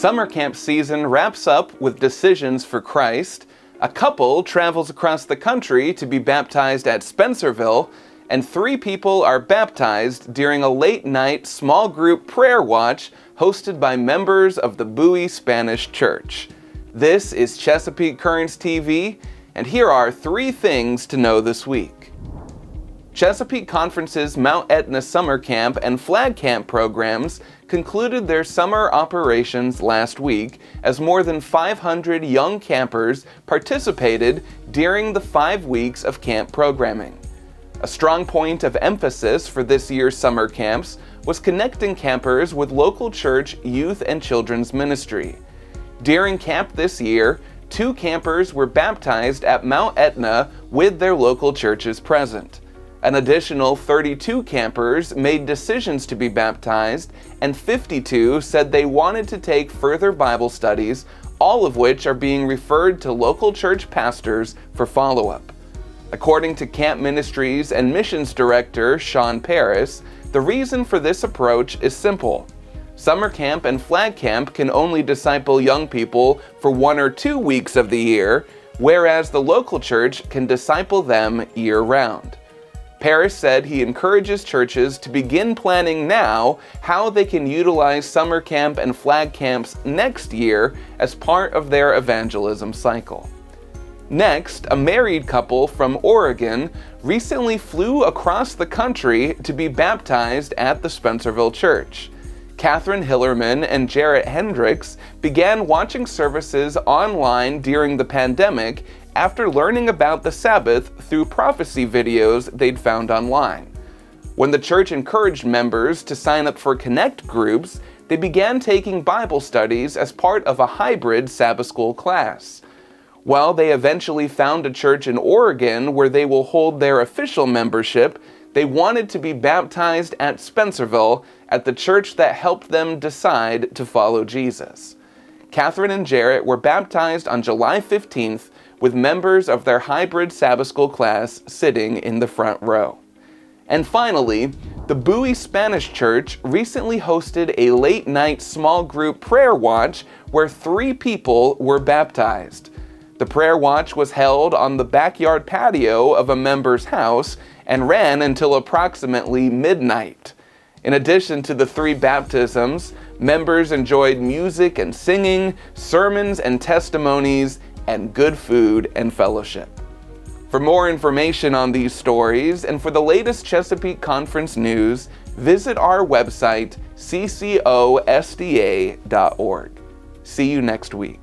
Summer camp season wraps up with decisions for Christ, a couple travels across the country to be baptized at Spencerville, and 3 people are baptized during a late-night small group prayer watch hosted by members of the Bowie Spanish church. This is Chesapeake Currents TV, and here are 3 things to know this week. Chesapeake Conference's Mount Etna Summer Camp and Flag Camp programs concluded their summer operations last week as more than 500 young campers participated during the 5 weeks of camp programming. A strong point of emphasis for this year's summer camps was connecting campers with local church youth and children's ministry. During camp this year, 2 campers were baptized at Mount Etna with their local churches present. An additional 32 campers made decisions to be baptized, and 52 said they wanted to take further Bible studies, all of which are being referred to local church pastors for follow-up. According to Camp Ministries and Missions Director Sean Paris, the reason for this approach is simple. Summer camp and flag camp can only disciple young people for 1 or 2 weeks of the year, whereas the local church can disciple them year-round. Paris said he encourages churches to begin planning now how they can utilize summer camp and flag camps next year as part of their evangelism cycle. Next, a married couple from Oregon recently flew across the country to be baptized at the Spencerville church. Catherine Hillerman and Jarrett Hendricks began watching services online during the pandemic after learning about the Sabbath through prophecy videos they'd found online. When the church encouraged members to sign up for Connect groups, they began taking Bible studies as part of a hybrid Sabbath school class. While they eventually found a church in Oregon where they will hold their official membership, they wanted to be baptized at Spencerville, at the church that helped them decide to follow Jesus. Catherine and Jarrett were baptized on July 15th with members of their hybrid Sabbath school class sitting in the front row. And finally, the Bowie Spanish church recently hosted a late-night small group prayer watch where 3 people were baptized. The prayer watch was held on the backyard patio of a member's house and ran until approximately midnight. In addition to the 3 baptisms, members enjoyed music and singing, sermons and testimonies, and good food and fellowship. For more information on these stories and for the latest Chesapeake Conference news, visit our website, ccosda.org. See you next week.